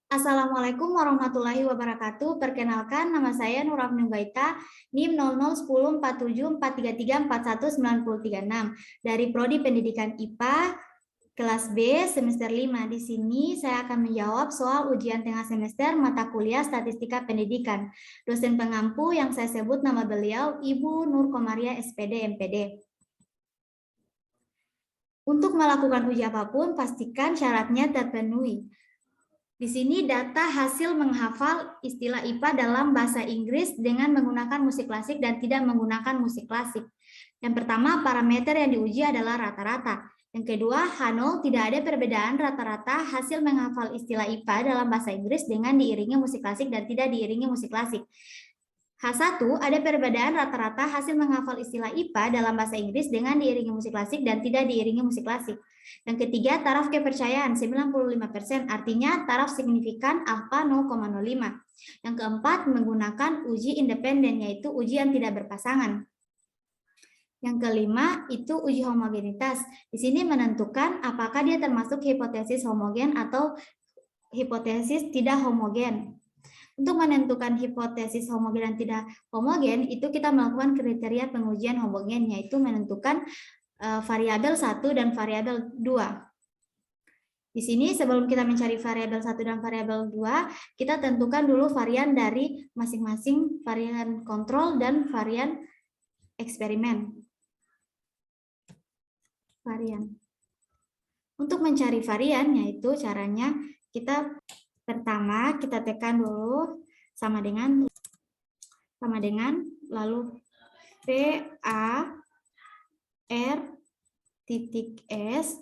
Assalamualaikum warahmatullahi wabarakatuh. Perkenalkan, nama saya Nurafni Baita, NIM 00104743341936 dari Prodi Pendidikan IPA kelas B semester 5. Di sini saya akan menjawab soal ujian tengah semester mata kuliah Statistika Pendidikan. Dosen pengampu yang saya sebut nama beliau Ibu Nur Komaria SPD MPD. Untuk melakukan uji apapun, pastikan syaratnya terpenuhi. Di sini data hasil menghafal istilah IPA dalam bahasa Inggris dengan menggunakan musik klasik dan tidak menggunakan musik klasik. Yang pertama, parameter yang diuji adalah rata-rata. Yang kedua, H0 tidak ada perbedaan rata-rata hasil menghafal istilah IPA dalam bahasa Inggris dengan diiringi musik klasik dan tidak diiringi musik klasik. H1 ada perbedaan rata-rata hasil menghafal istilah IPA dalam bahasa Inggris dengan diiringi musik klasik dan tidak diiringi musik klasik. Yang ketiga, taraf kepercayaan 95%, artinya taraf signifikan alfa 0,05. Yang keempat, menggunakan uji independen, yaitu uji yang tidak berpasangan. Yang kelima, itu uji homogenitas. Di sini menentukan apakah dia termasuk hipotesis homogen atau hipotesis tidak homogen. Untuk menentukan hipotesis homogen dan tidak homogen, itu kita melakukan kriteria pengujian homogen, yaitu menentukan variabel 1 dan variabel 2. Di sini sebelum kita mencari variabel 1 dan variabel 2, kita tentukan dulu varian dari masing-masing varian kontrol dan varian eksperimen. Varian. Untuk mencari varian, yaitu caranya pertama kita tekan dulu sama dengan lalu VA R titik S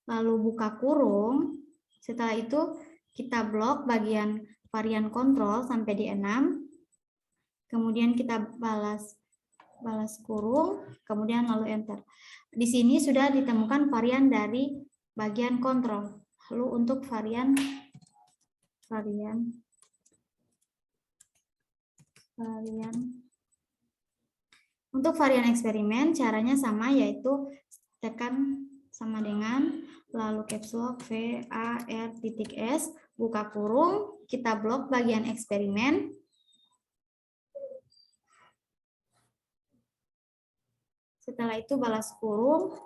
lalu buka kurung. Setelah itu kita blok bagian varian kontrol sampai di 6. Kemudian kita balas kurung, kemudian lalu enter. Di sini sudah ditemukan varian dari bagian kontrol. Lalu untuk varian untuk varian eksperimen caranya sama, yaitu tekan sama dengan lalu caps lock VAR titik S buka kurung, kita blok bagian eksperimen. Setelah itu balas kurung,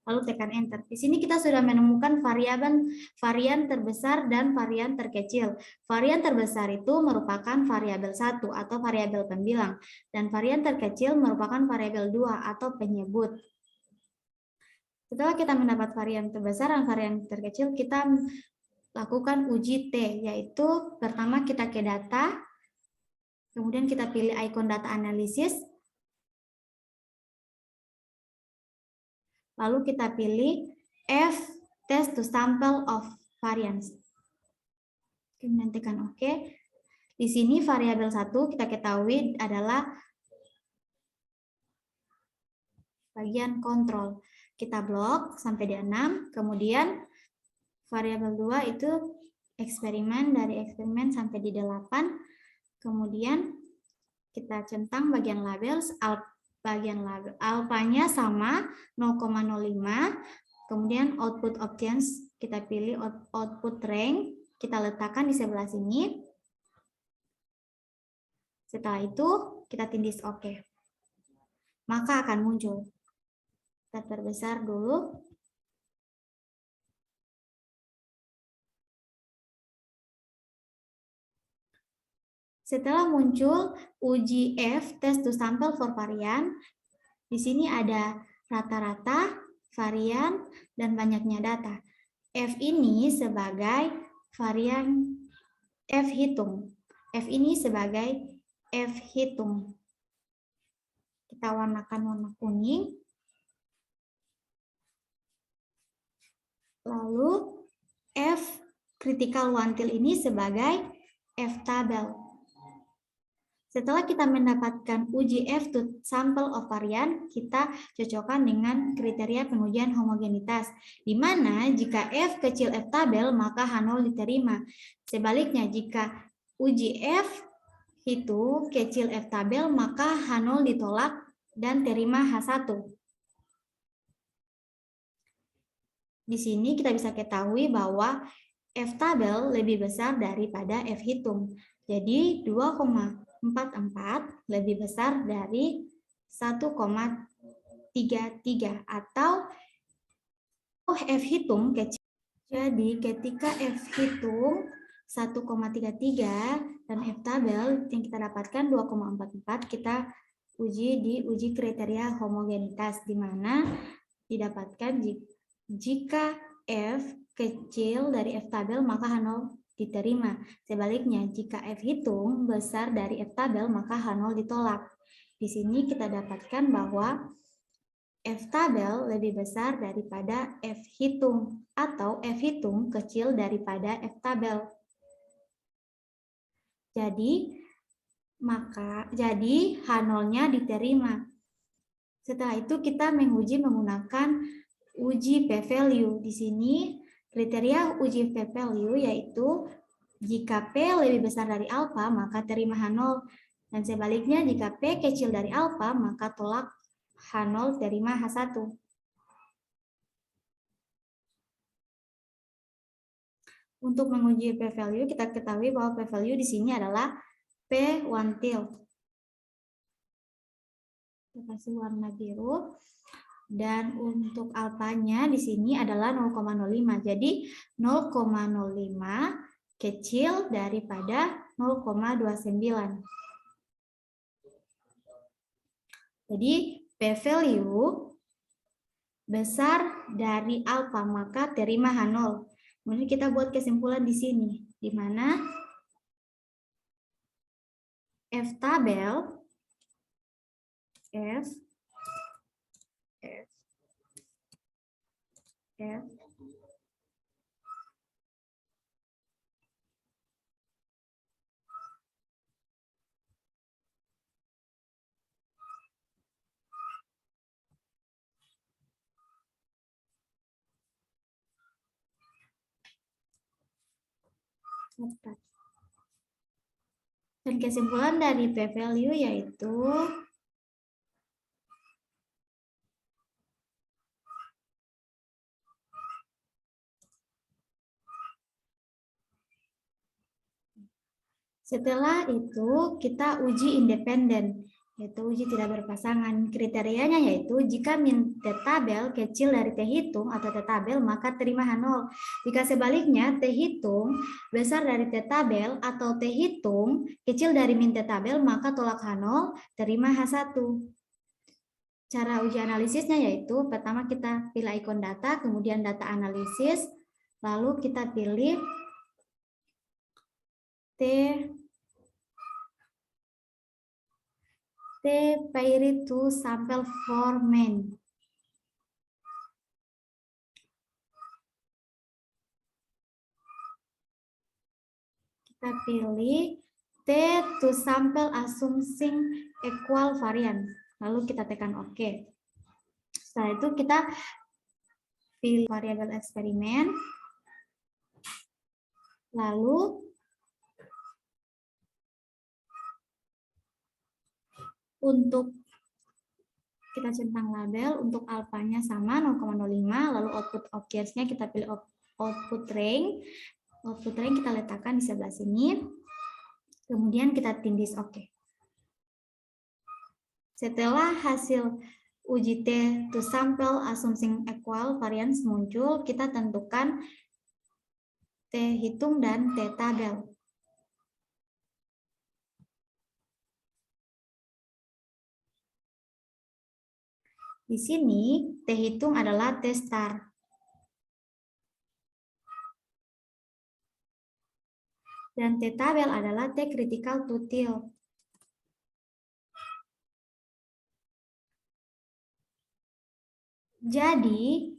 lalu tekan enter. Di sini kita sudah menemukan varian terbesar dan varian terkecil. Varian terbesar itu merupakan variabel 1 atau variabel pembilang, dan varian terkecil merupakan variabel 2 atau penyebut. Setelah kita mendapat varian terbesar dan varian terkecil, kita lakukan uji T, yaitu pertama kita ke data, kemudian kita pilih ikon data analisis, lalu kita pilih F test to sample of variance. Kemudian tekan OK. Di sini variabel 1 kita ketahui adalah bagian kontrol. Kita blok sampai di 6, kemudian variabel 2 itu eksperimen, dari eksperimen sampai di 8. Kemudian kita centang bagian label, alfanya sama 0,05. Kemudian output options kita pilih output rank, kita letakkan di sebelah sini. Setelah itu kita tindis OK. Maka akan muncul. Kita perbesar dulu. Setelah muncul uji F test to sample for varian, di sini ada rata-rata, varian, dan banyaknya data. F ini sebagai varian F hitung. F ini sebagai F hitung. Kita warnakan warna kuning. Lalu F critical quantile ini sebagai F tabel. Setelah kita mendapatkan uji F to sample of varian, kita cocokkan dengan kriteria pengujian homogenitas, di mana jika F kecil F tabel, maka H0 diterima. Sebaliknya, jika uji F itu kecil F tabel, maka H0 ditolak dan terima H1. Di sini kita bisa ketahui bahwa F tabel lebih besar daripada F hitung. Jadi 2,44 lebih besar dari 1,33 atau F hitung kecil. Jadi ketika F hitung 1,33 dan F tabel yang kita dapatkan 2,44, kita uji di uji kriteria homogenitas, di mana didapatkan jika F kecil dari F tabel maka H0 diterima. Sebaliknya, jika F hitung besar dari F tabel maka H0 ditolak. Di sini kita dapatkan bahwa F tabel lebih besar daripada F hitung atau F hitung kecil daripada F tabel. Jadi H0-nya diterima. Setelah itu kita menguji menggunakan uji p-value. Di sini kriteria uji p-value yaitu jika P lebih besar dari alfa maka terima H0, dan sebaliknya jika P kecil dari alfa maka tolak H0 terima H1. Untuk menguji p-value kita ketahui bahwa p-value di sini adalah P1 tilde. Kita kasih warna biru. Dan untuk alfanya di sini adalah 0,05. Jadi 0,05 kecil daripada 0,29. Jadi p-value besar dari alfa maka terima H0. Kemudian kita buat kesimpulan di sini, di mana F tabel F dan kesimpulan dari p-value yaitu setelah itu kita uji independen, yaitu uji tidak berpasangan. Kriterianya yaitu jika min T tabel kecil dari T hitung atau T tabel maka terima H0. Jika sebaliknya T hitung besar dari T tabel atau T hitung kecil dari min T tabel maka tolak H0 terima H1. Cara uji analisisnya yaitu pertama kita pilih ikon data, kemudian data analisis, lalu kita pilih T paired to sample for main. Kita pilih T to sample assuming equal variance. Lalu kita tekan OK. Setelah itu kita pilih variabel eksperimen. Lalu untuk kita centang label, untuk alfanya sama 0,05, lalu output occurs-nya kita pilih output range. Output range kita letakkan di sebelah sini. Kemudian kita tindis OK. Setelah hasil uji T to sample assuming equal variance muncul, kita tentukan T hitung dan T tabel. Di sini T hitung adalah T star. Dan T tabel adalah T critical to tilde. Jadi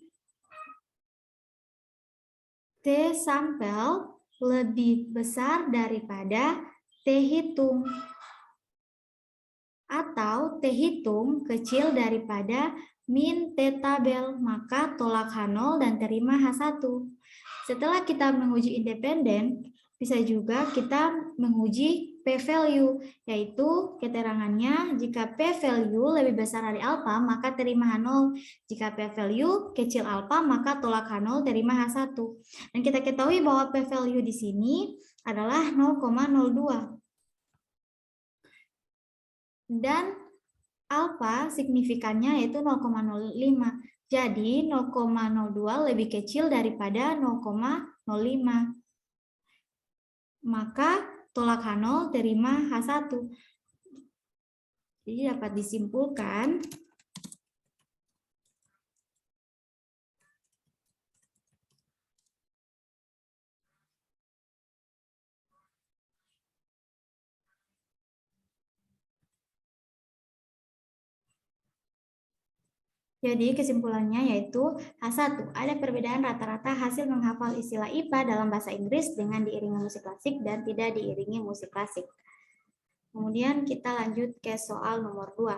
T sampel lebih besar daripada T hitung. Atau T hitung kecil daripada min T tabel, maka tolak H0 dan terima H1. Setelah kita menguji independen, bisa juga kita menguji p-value, yaitu keterangannya jika p-value lebih besar dari alfa, maka terima H0. Jika p-value kecil alfa, maka tolak H0, terima H1. Dan kita ketahui bahwa p-value di sini adalah 0,02. Dan alfa signifikannya yaitu 0,05. Jadi 0,02 lebih kecil daripada 0,05. Maka tolak H0 terima H1. Jadi dapat disimpulkan jadi kesimpulannya yaitu H1, ada perbedaan rata-rata hasil menghafal istilah IPA dalam bahasa Inggris dengan diiringi musik klasik dan tidak diiringi musik klasik. Kemudian kita lanjut ke soal nomor 2.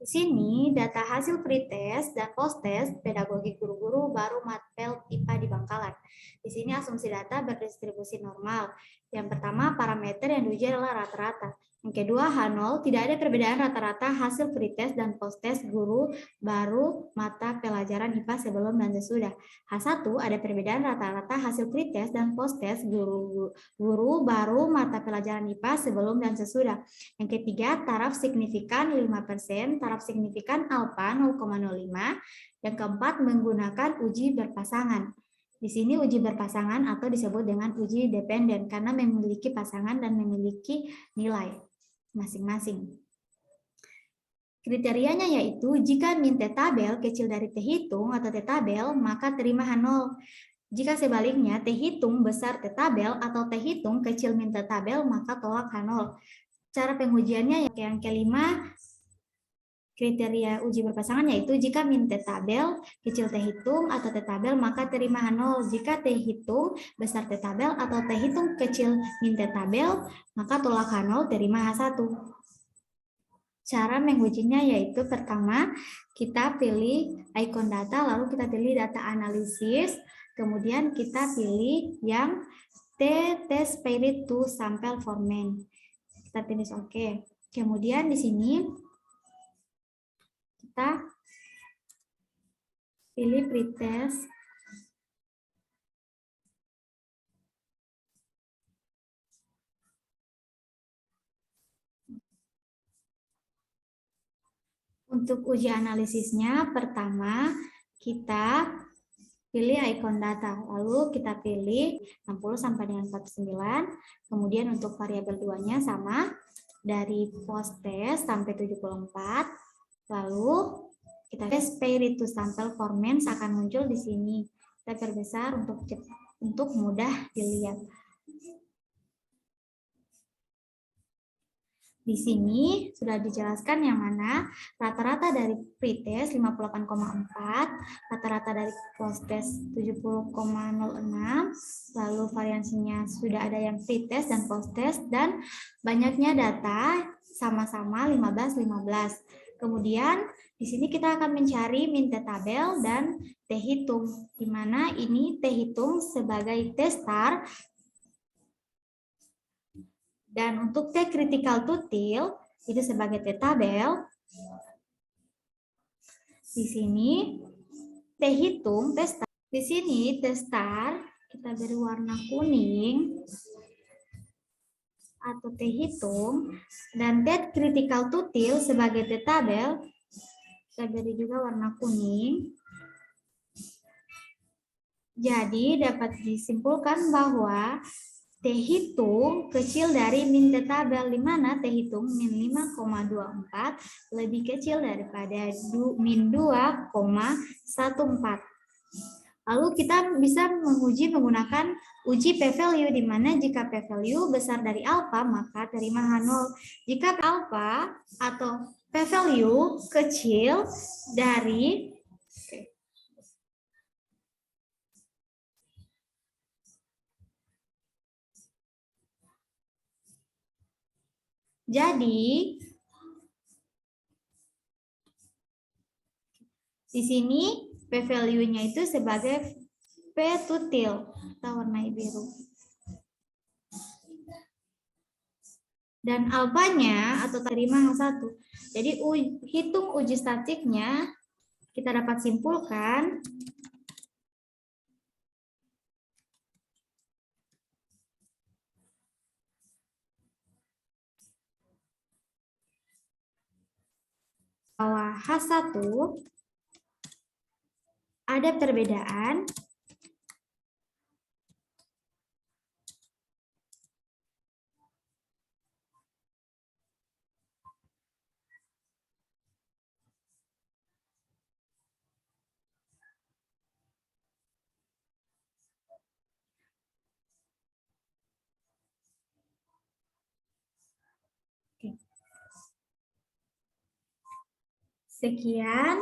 Di sini data hasil pretest dan post-test pedagogi guru-guru baru Matpel IPA di Bangkalan. Di sini asumsi data berdistribusi normal. Yang pertama, parameter yang diuji adalah rata-rata. Yang kedua, H0, tidak ada perbedaan rata-rata hasil pretest dan post-test guru baru mata pelajaran IPA sebelum dan sesudah. H1, ada perbedaan rata-rata hasil pretest dan post-test guru baru mata pelajaran IPA sebelum dan sesudah. Yang ketiga, taraf signifikan 5%, taraf signifikan alfa 0,05. Yang keempat, menggunakan uji berpasangan. Di sini uji berpasangan atau disebut dengan uji dependen karena memiliki pasangan dan memiliki nilai masing-masing. Kriterianya yaitu jika min T-tabel kecil dari T-hitung atau T-tabel, maka terima H0. Jika sebaliknya T-hitung besar T-tabel atau T-hitung kecil min T-tabel, maka tolak H0. Cara pengujiannya yang kelima, kriteria uji berpasangan yaitu jika min T-tabel kecil T-hitung atau T-tabel, maka terima H0. Jika T-hitung besar T-tabel atau T-hitung kecil min T-tabel, maka tolak H0, terima H1. Cara mengujinya yaitu pertama, kita pilih icon data, lalu kita pilih data analisis, kemudian kita pilih yang Test Spirit to Sample Format. Kita pilih oke. Kemudian di sini kita pilih pretest. Untuk uji analisisnya, pertama kita pilih icon data, lalu kita pilih 60 sampai dengan 49. Kemudian untuk variabel 2-nya sama, dari post test sampai 74. Lalu kita tes Spirit to Sample Format akan muncul di sini. Kita perbesar untuk mudah dilihat. Di sini sudah dijelaskan yang mana rata-rata dari pretest 58,4, rata-rata dari post-test 70,06, lalu variansinya sudah ada yang pretest dan post-test, dan banyaknya data sama-sama 15. Kemudian di sini kita akan mencari min T-tabel dan T-hitung, di mana ini T-hitung sebagai T-star. Dan untuk T critical to till itu sebagai T-tabel. Di sini T-hitung, T-star. Di sini T-star kita beri warna kuning atau T-hitung, dan T critical to till sebagai T-tabel kita beri juga warna kuning. Jadi dapat disimpulkan bahwa T-hitung kecil dari min T-tabel, di mana T-hitung min 5,24 lebih kecil daripada min 2,14. Lalu kita bisa menguji menggunakan uji p-value, di mana jika p-value besar dari alfa, maka terima H0. Jika alfa atau p-value kecil dari Jadi, di sini p-value-nya itu sebagai p to till, kita warnai biru. Dan alfanya atau terima yang satu. Jadi hitung uji statiknya, kita dapat simpulkan bahwa H1 ada perbedaan Sekian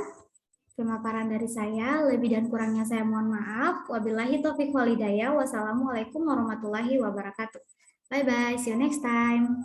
pemaparan dari saya. Lebih dan kurangnya saya mohon maaf. Wabillahi taufiq walhidayah. Wassalamualaikum warahmatullahi wabarakatuh. Bye-bye. See you next time.